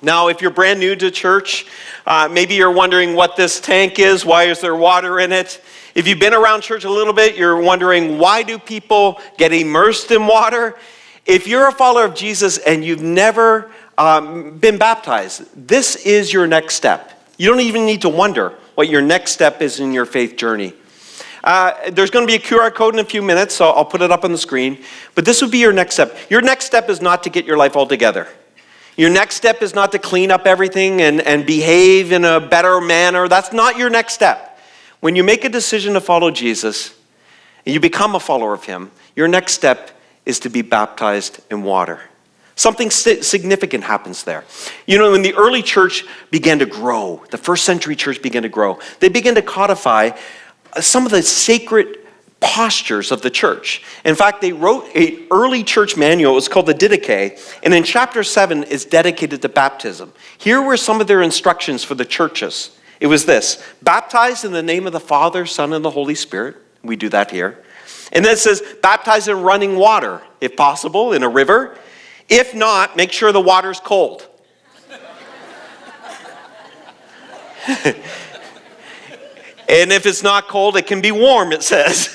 Now, if you're brand new to church, maybe you're wondering what this tank is. Why is there water in it? If you've been around church a little bit, you're wondering, why do people get immersed in water? If you're a follower of Jesus and you've never been baptized, this is your next step. You don't even need to wonder what your next step is in your faith journey. There's going to be a QR code in a few minutes, so I'll put it up on the screen. But this would be your next step. Your next step is not to get your life all together. Your next step is not to clean up everything and behave in a better manner. That's not your next step. When you make a decision to follow Jesus and you become a follower of him, your next step is to be baptized in water. Something significant happens there. You know, when the early church began to grow, the first century church began to grow, they began to codify some of the sacred postures of the church. In fact, they wrote an early church manual. It was called the Didache, and in chapter 7 is dedicated to baptism. Here were some of their instructions for the churches. It was this: baptize in the name of the Father, Son, and the Holy Spirit. We do that here. And then it says, baptize in running water, if possible, in a river. If not, make sure the water's cold. And if it's not cold, it can be warm, it says.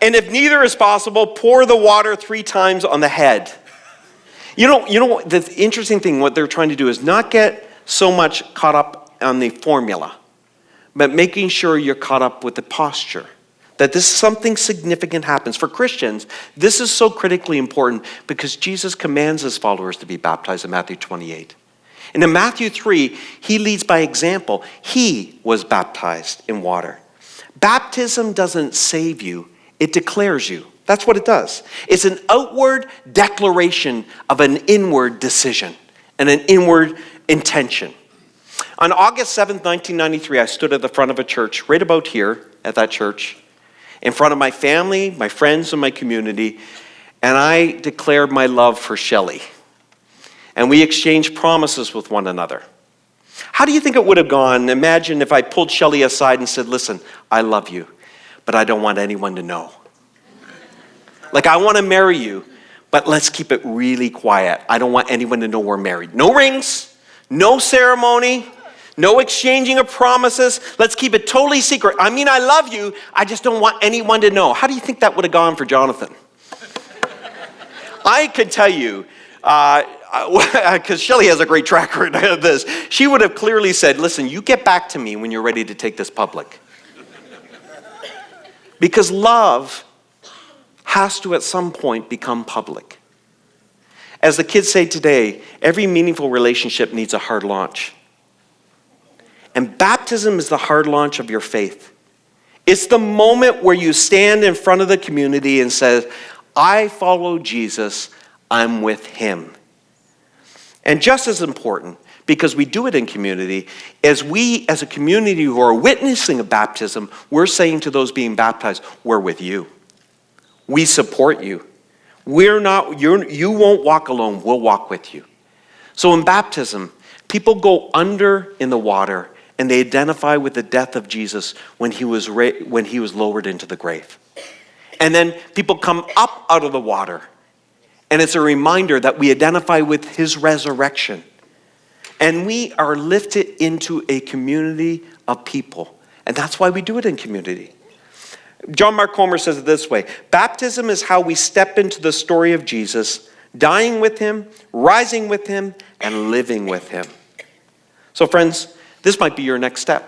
And if neither is possible, pour the water 3 times on the head. You know, the interesting thing, what they're trying to do is not get so much caught up on the formula, but making sure you're caught up with the posture. That this something significant happens. For Christians, this is so critically important because Jesus commands his followers to be baptized in Matthew 28. And in Matthew 3, he leads by example. He was baptized in water. Baptism doesn't save you, it declares you. That's what it does. It's an outward declaration of an inward decision and an inward intention. On August 7th, 1993, I stood at the front of a church, right about here at that church, in front of my family, my friends, and my community, and I declared my love for Shelley. And we exchanged promises with one another. How do you think it would have gone? Imagine if I pulled Shelley aside and said, listen, I love you, but I don't want anyone to know. Like, I want to marry you, but let's keep it really quiet. I don't want anyone to know we're married. No rings, no ceremony, no exchanging of promises. Let's keep it totally secret. I mean, I love you. I just don't want anyone to know. How do you think that would have gone for Jonathan? I could tell you, because Shelley has a great track record of this, she would have clearly said, listen, you get back to me when you're ready to take this public. Because love has to at some point become public. As the kids say today, every meaningful relationship needs a hard launch. And baptism is the hard launch of your faith. It's the moment where you stand in front of the community and say, I follow Jesus, I'm with him. And just as important, because we do it in community, as we as a community who are witnessing a baptism, we're saying to those being baptized, we're with you. We support you. You won't walk alone, we'll walk with you. So in baptism, people go under in the water and they identify with the death of Jesus when he was lowered into the grave. And then people come up out of the water, and it's a reminder that we identify with his resurrection. And we are lifted into a community of people. And that's why we do it in community. John Mark Comer says it this way: baptism is how we step into the story of Jesus, dying with him, rising with him, and living with him. So friends, this might be your next step.